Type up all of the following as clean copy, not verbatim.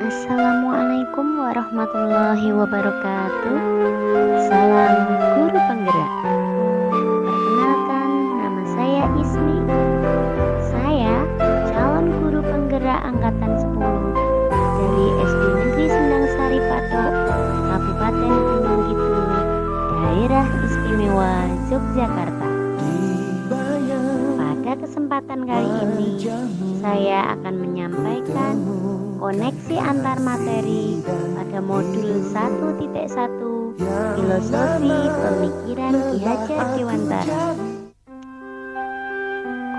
Assalamualaikum warahmatullahi wabarakatuh. Salam guru penggerak. Perkenalkan, nama saya Ismi. Saya calon guru penggerak angkatan 10 dari SD Negeri Sendang Sari Patok, Kabupaten Gunung Kidul, Daerah Istimewa Yogyakarta. Pada kesempatan kali ini, saya akan menyampaikan koneksi antar materi pada modul 1.1 Filosofi Pemikiran Ki Hajar Dewantara.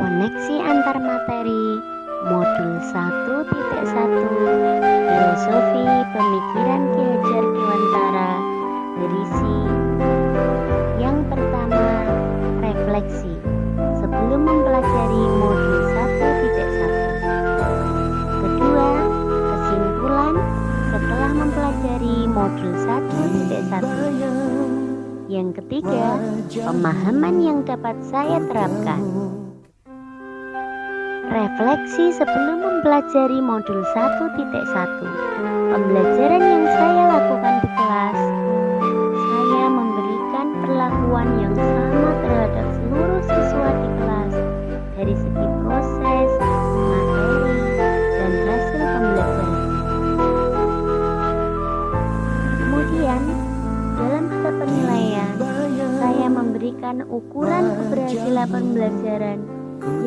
Koneksi antar materi modul 1.1 Filosofi Pemikiran Ki Hajar Dewantara berisi yang pertama, refleksi sebelum mempelajari modul 1.1. Kedua, kesimpulan setelah mempelajari modul 1.1. Yang ketiga, pemahaman yang dapat saya terapkan. Refleksi sebelum mempelajari modul 1.1. Pembelajaran yang saya lakukan di kelas, saya memberikan perlakuan yang sama terhadap seluruh siswa di kelas dari segi proses, materi, dan hasil pembelajaran. Kemudian, dalam pada penilaian, saya memberikan ukuran keberhasilan pembelajaran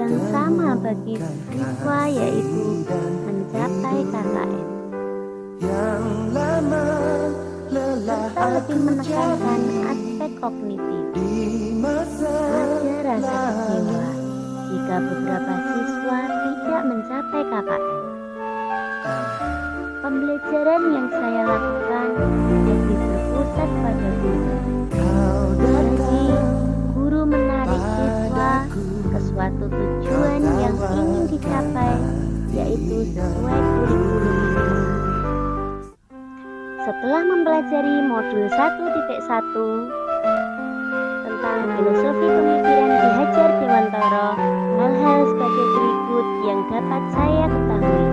yang sama bagi siswa, yaitu mencapai KKM. Serta lebih menekankan aspek kognitif. Ada rasa kecewa jika beberapa siswa tidak mencapai KKM. Pembelajaran yang saya lakukan lebih berpusat pada guru. Jadi, guru menarik siswa ke suatu tujuan yang ingin dicapai, yaitu sesuai kurikulum. Setelah mempelajari modul 1.1 tentang filosofi pemikiran Ki Hajar Dewantara, hal-hal sebagai berikut yang dapat saya ketahui.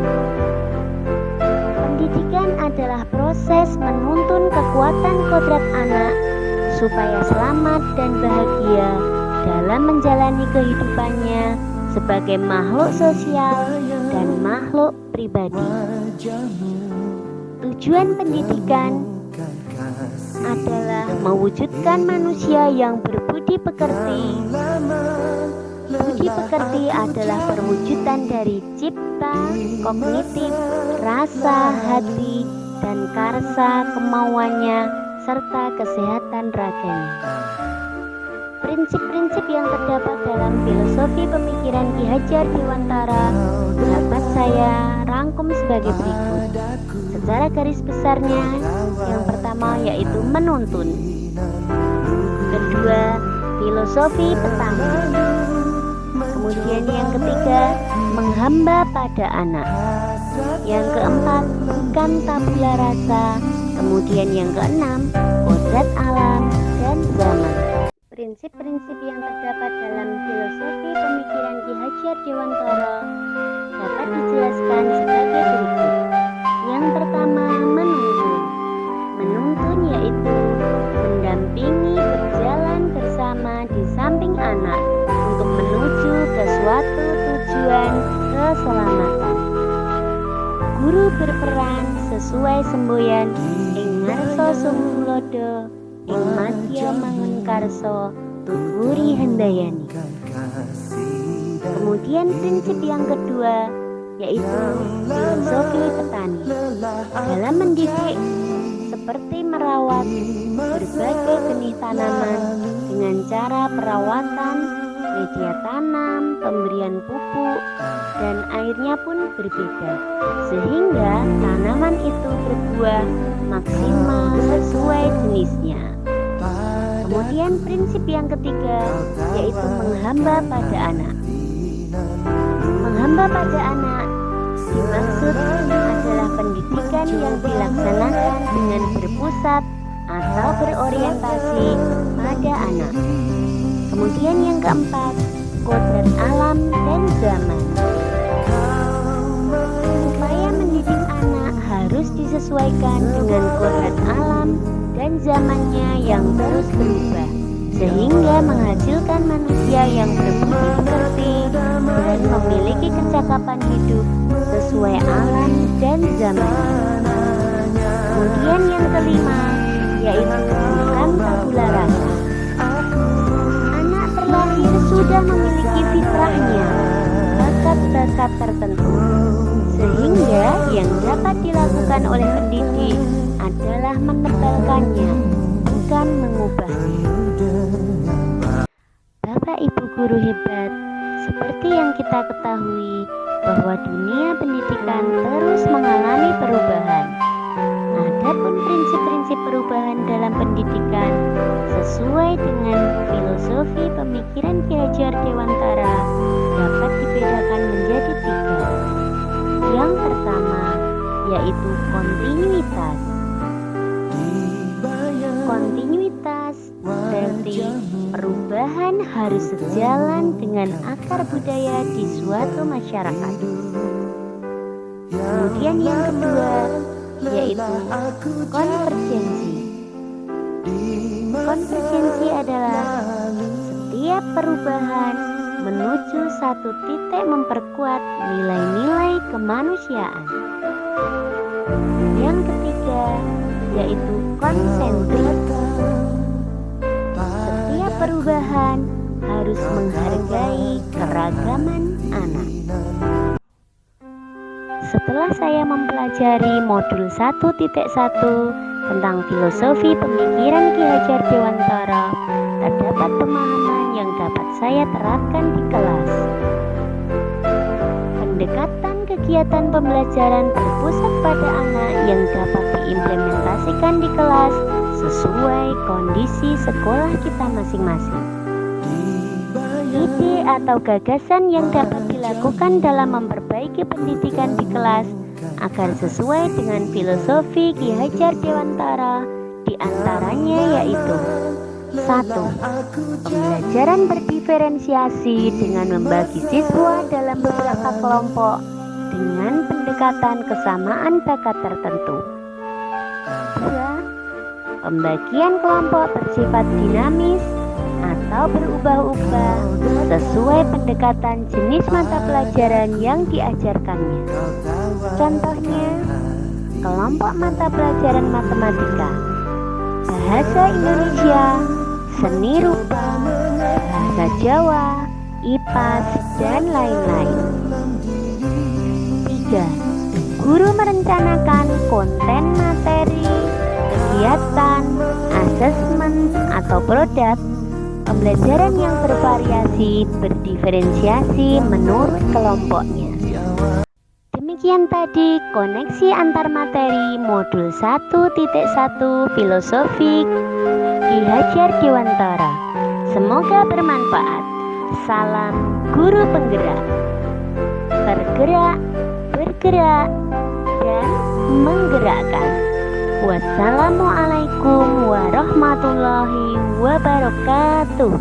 Pendidikan adalah proses menuntun kekuatan kodrat anak supaya selamat dan bahagia dalam menjalani kehidupannya sebagai makhluk sosial dan makhluk pribadi. Tujuan pendidikan adalah mewujudkan manusia yang berbudi pekerti. Budi pekerti adalah perwujudan dari cipta, kognitif, rasa, hati, dan karsa kemauannya, serta kesehatan raganya. Prinsip-prinsip yang terdapat dalam filosofi pemikiran Ki Hajar Dewantara dapat saya rangkum sebagai berikut. Secara garis besarnya, yang pertama yaitu menuntun. Kedua, filosofi pertama. Kemudian yang ketiga, menghamba pada anak. Yang keempat, bukan tabula rasa. Kemudian yang keenam, kodrat alam dan zaman. Prinsip-prinsip yang terdapat dalam filosofi pemikiran Ki Hajar Dewantara dapat dijelaskan sebagai berikut. Yang pertama, menuntun. Menuntun yaitu mendampingi berjalan bersama di samping anak untuk menuju ke suatu tujuan keselamatan. Guru berperan sesuai semboyan ing ngarsa sumtulodo ing madya mangun karso tuturi hendayani. Kemudian prinsip yang kedua yaitu filosofi petani. Dalam mendidik seperti merawat berbagai benih tanaman dengan cara perawatan, media tanam, pemberian pupuk, dan airnya pun berbeda, sehingga tanaman itu berbuah maksimal sesuai jenisnya. Kemudian prinsip yang ketiga yaitu menghamba pada anak. Menghamba pada anak dimaksud adalah pendidikan yang dilaksanakan dengan berpusat atau berorientasi pada anak. Kemudian yang keempat, kodrat alam dan zaman. Upaya mendidik anak harus menyesuaikan dengan kodrat alam dan zamannya yang terus berubah, sehingga menghasilkan manusia yang berbudi pekerti dan memiliki kecakapan hidup sesuai alam dan zaman. Kemudian yang kelima, yaitu bukan tabula rasa. Anak terlahir sudah memiliki fitrahnya, bakat-bakat tertentu, sehingga yang dapat dilakukan oleh pendidik adalah menebalkannya, bukan mengubahnya. Bapak Ibu guru hebat, seperti yang kita ketahui bahwa dunia pendidikan terus mengalami perubahan. Adapun prinsip-prinsip perubahan dalam pendidikan sesuai dengan filosofi pemikiran Ki Hajar Dewantara dapat dibedakan menjadi 3. Yang pertama yaitu kontinuitas. Kontinuitas berarti perubahan harus sejalan dengan akar budaya di suatu masyarakat. Kemudian yang kedua yaitu konvergensi. Konvergensi adalah setiap perubahan menuju satu titik memperkuat nilai-nilai kemanusiaan. Yang ketiga yaitu konsentrik. Setiap perubahan harus menghargai keragaman anak. Setelah saya mempelajari modul 1.1 tentang filosofi pemikiran Ki Hajar Dewantara, terdapat pemahaman yang dapat saya terapkan di kelas. Pendekatan kegiatan pembelajaran berpusat pada anak yang dapat diimplementasikan di kelas sesuai kondisi sekolah kita masing-masing. Ide atau gagasan yang dapat dilakukan dalam memperbaiki pendidikan di kelas agar sesuai dengan filosofi Ki Hajar Dewantara diantaranya yaitu 1. Pembelajaran berdiferensiasi dengan membagi siswa dalam beberapa kelompok dengan pendekatan kesamaan bakat tertentu. 2. Pembagian kelompok bersifat dinamis atau berubah-ubah sesuai pendekatan jenis mata pelajaran yang diajarkannya. Contohnya, kelompok mata pelajaran matematika, bahasa Indonesia, seni rupa, bahasa Jawa, IPAS, dan lain-lain. 3. Guru merencanakan konten materi, kegiatan, asesmen, atau produk pembelajaran yang bervariasi, berdiferensiasi menurut kelompoknya. Demikian tadi koneksi antar materi modul 1.1 filosofi Ki Hajar Dewantara. Semoga bermanfaat. Salam guru penggerak. Bergerak, bergerak, dan menggerakkan. Wassalamualaikum warahmatullahi wabarakatuh.